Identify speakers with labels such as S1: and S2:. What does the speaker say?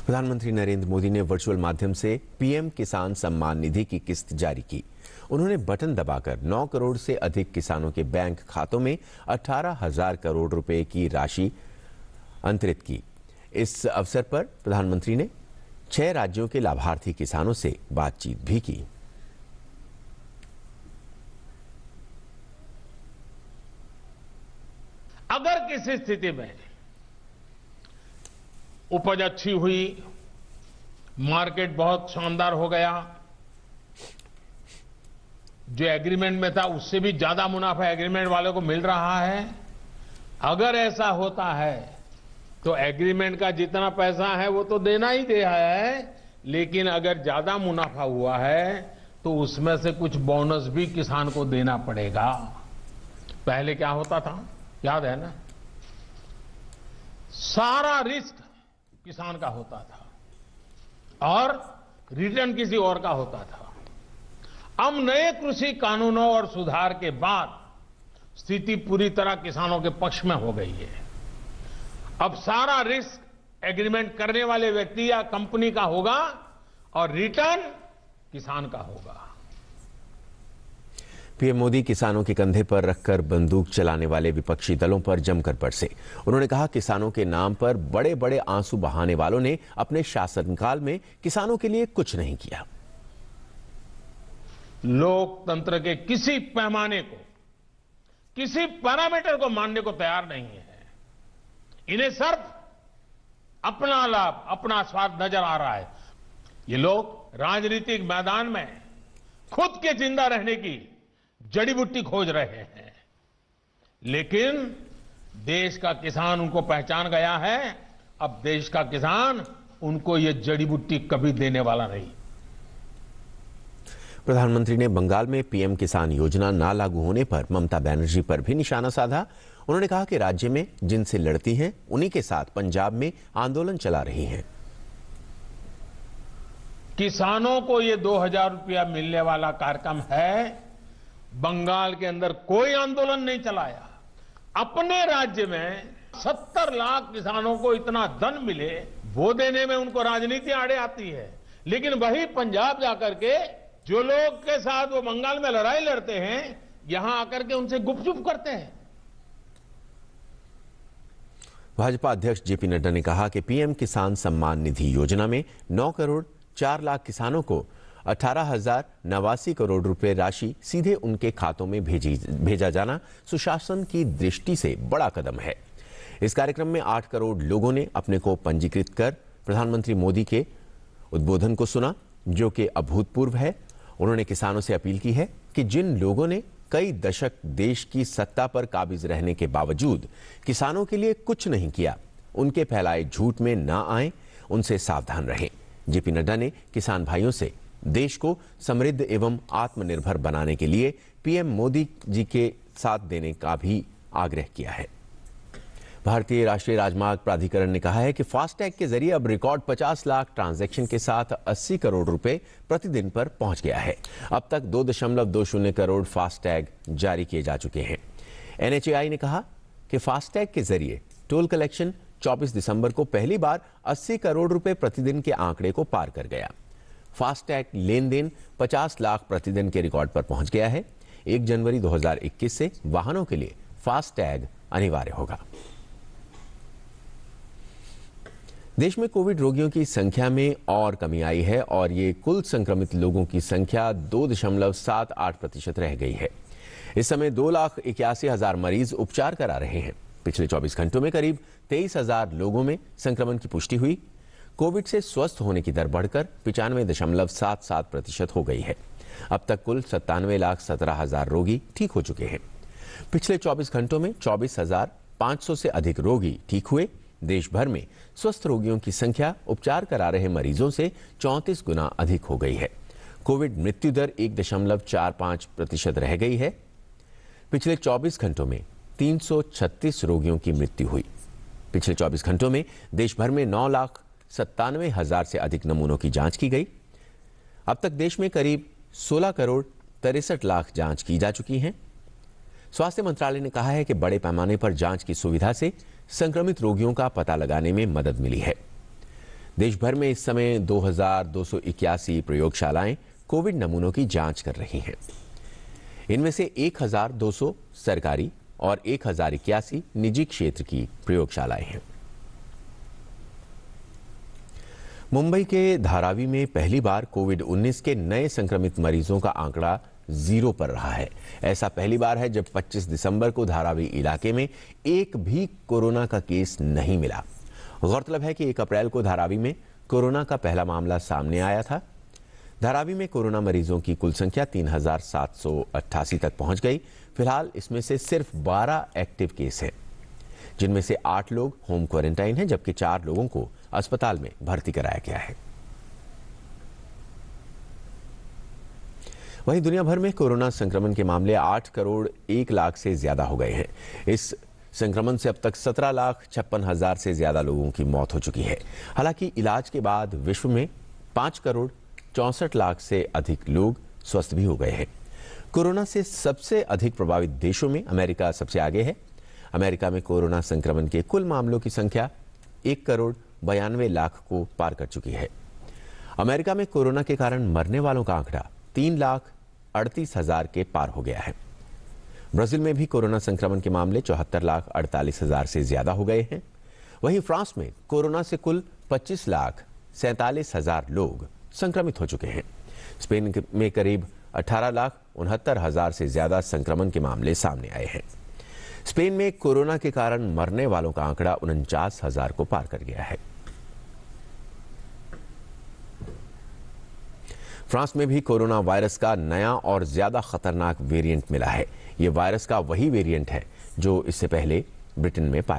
S1: प्रधानमंत्री नरेंद्र मोदी ने वर्चुअल माध्यम से पीएम किसान सम्मान निधि की किस्त जारी की। उन्होंने बटन दबाकर 9 करोड़ से अधिक किसानों के बैंक खातों में 18,000 करोड़ रुपए की राशि अंतरित की। इस अवसर पर प्रधानमंत्री ने 6 राज्यों के लाभार्थी किसानों से बातचीत भी की।
S2: अगर किसी स्थिति में उपज अच्छी हुई, मार्केट बहुत शानदार हो गया, जो एग्रीमेंट में था उससे भी ज्यादा मुनाफा एग्रीमेंट वाले को मिल रहा है, अगर ऐसा होता है तो एग्रीमेंट का जितना पैसा है वो तो देना ही दे है, लेकिन अगर ज्यादा मुनाफा हुआ है तो उसमें से कुछ बोनस भी किसान को देना पड़ेगा। पहले क्या होता था याद है ना, सारा रिस्क किसान का होता था और रिटर्न किसी और का होता था। अब नए कृषि कानूनों और सुधार के बाद स्थिति पूरी तरह किसानों के पक्ष में हो गई है। अब सारा रिस्क एग्रीमेंट करने वाले व्यक्ति या कंपनी का होगा और रिटर्न किसान का होगा।
S1: पीएम मोदी किसानों के कंधे पर रखकर बंदूक चलाने वाले विपक्षी दलों पर जमकर बरसे। उन्होंने कहा, किसानों के नाम पर बड़े बड़े आंसू बहाने वालों ने अपने शासनकाल में किसानों के लिए कुछ नहीं किया।
S2: लोकतंत्र के किसी पैमाने को, किसी पैरामीटर को मानने को तैयार नहीं है। इन्हें सिर्फ अपना लाभ, अपना स्वार्थ नजर आ रहा है। ये लोग राजनीतिक मैदान में खुद के जिंदा रहने की जड़ी बूटी खोज रहे हैं, लेकिन देश का किसान उनको पहचान गया है। अब देश का किसान उनको ये जड़ी बूटी कभी देने वाला नहीं।
S1: प्रधानमंत्री ने बंगाल में पीएम किसान योजना ना लागू होने पर ममता बनर्जी पर भी निशाना साधा। उन्होंने कहा कि राज्य में जिनसे लड़ती हैं उन्हीं के साथ पंजाब में आंदोलन चला रही हैं।
S2: किसानों को ये 2,000 रुपया मिलने वाला कार्यक्रम है, बंगाल के अंदर कोई आंदोलन नहीं चलाया। अपने राज्य में 70 लाख किसानों को इतना धन मिले, वो देने में उनको राजनीति आड़े आती है, लेकिन वही पंजाब जाकर के जो लोग के साथ वो बंगाल में लड़ाई लड़ते हैं, यहां आकर के उनसे गुपचुप करते हैं।
S1: भाजपा अध्यक्ष जेपी नड्डा ने कहा कि पीएम किसान सम्मान निधि योजना में 9 करोड़ 4 लाख किसानों को 18,089 करोड़ रुपए राशि सीधे उनके खातों में भेजा जाना सुशासन की दृष्टि से बड़ा कदम है। इस कार्यक्रम में 8 करोड़ लोगों ने अपने को पंजीकृत कर प्रधानमंत्री मोदी के उद्बोधन को सुना, जो कि अभूतपूर्व है। उन्होंने किसानों से अपील की है कि जिन लोगों ने कई दशक देश की सत्ता पर काबिज रहने के बावजूद किसानों के लिए कुछ नहीं किया, उनके फैलाए झूठ में ना आए, उनसे सावधान रहें। जेपी नड्डा ने किसान भाइयों से देश को समृद्ध एवं आत्मनिर्भर बनाने के लिए पीएम मोदी जी के साथ देने का भी आग्रह किया है। भारतीय राष्ट्रीय राजमार्ग प्राधिकरण ने कहा है कि फास्टैग के जरिए अब रिकॉर्ड 50 लाख ट्रांजैक्शन के साथ 80 करोड़ रुपए प्रतिदिन पर पहुंच गया है। अब तक 2.20 करोड़ फास्टैग जारी किए जा चुके हैं। एनएचएआई ने कहा कि फास्टैग के जरिए टोल कलेक्शन 24 दिसंबर को पहली बार 80 करोड़ रुपए प्रतिदिन के आंकड़े को पार कर गया। फास्टैग लेन देन 50 लाख प्रतिदिन के रिकॉर्ड पर पहुंच गया है। 1 जनवरी 2021 से वाहनों के लिए फास्टैग अनिवार्य होगा। देश में कोविड रोगियों की संख्या में और कमी आई है और ये कुल संक्रमित लोगों की संख्या 2.78% रह गई है। इस समय 2,81,000 मरीज उपचार करा रहे हैं। पिछले 24 घंटों में करीब 23,000 लोगों में संक्रमण की पुष्टि हुई। कोविड से स्वस्थ होने की दर बढ़कर 95.77% हो गई है। अब तक कुल 97,17,000 रोगी ठीक हो चुके हैं। पिछले 24 घंटों में 24,500 से अधिक रोगी ठीक हुए। देश भर में स्वस्थ रोगियों की संख्या उपचार करा रहे मरीजों से 34 गुना अधिक हो गई है। कोविड मृत्यु दर 1.45% रह गई है। पिछले 24 घंटों में 336 रोगियों की मृत्यु हुई। पिछले 24 घंटों में देश भर में 9,97,000 से अधिक नमूनों की जांच की गई। अब तक देश में करीब 16 करोड़ 63 लाख जांच की जा चुकी हैं। स्वास्थ्य मंत्रालय ने कहा है कि बड़े पैमाने पर जांच की सुविधा से संक्रमित रोगियों का पता लगाने में मदद मिली है। देश भर में इस समय 2281 प्रयोगशालाएं कोविड नमूनों की जांच कर रही हैं। इनमें से 1200 सरकारी और 1081 निजी क्षेत्र की प्रयोगशालाएं हैं। मुंबई के धारावी में पहली बार कोविड-19 के नए संक्रमित मरीजों का आंकड़ा 0 पर रहा है। ऐसा पहली बार है जब 25 दिसंबर को धारावी इलाके में एक भी कोरोना का केस नहीं मिला। गौरतलब है कि 1 अप्रैल को धारावी में कोरोना का पहला मामला सामने आया था। धारावी में कोरोना मरीजों की कुल संख्या 3788 तक पहुंच गई। फिलहाल इसमें से सिर्फ 12 एक्टिव केस हैं, जिनमें से 8 लोग होम क्वारंटाइन हैं, जबकि 4 लोगों को अस्पताल में भर्ती कराया गया है। वहीं दुनिया भर में कोरोना संक्रमण के मामले 8 करोड़ 1 लाख से ज्यादा हो गए हैं। इस संक्रमण से अब तक 17,56,000 से ज्यादा लोगों की मौत हो चुकी है। हालांकि इलाज के बाद विश्व में 5 करोड़ 64 लाख से अधिक लोग स्वस्थ भी हो गए हैं। कोरोना से सबसे अधिक प्रभावित देशों में अमेरिका सबसे आगे है। अमेरिका में कोरोना संक्रमण के कुल मामलों की संख्या 1 करोड़ 92 लाख को पार कर चुकी है। अमेरिका में कोरोना के कारण मरने वालों का आंकड़ा 3,38,000 के पार हो गया है। ब्राजील में भी कोरोना संक्रमण के मामले 74,48,000 से ज्यादा हो गए हैं। वहीं फ्रांस में कोरोना से कुल 25,47,000 लोग संक्रमित हो चुके हैं। स्पेन में करीब 18,69,000 से ज्यादा संक्रमण के मामले सामने आए हैं। स्पेन में कोरोना के कारण मरने वालों का आंकड़ा 49,000 को पार कर गया है। फ्रांस में भी कोरोना वायरस का नया और ज्यादा खतरनाक वेरिएंट मिला है। यह वायरस का वही वेरिएंट है जो इससे पहले ब्रिटेन में पाया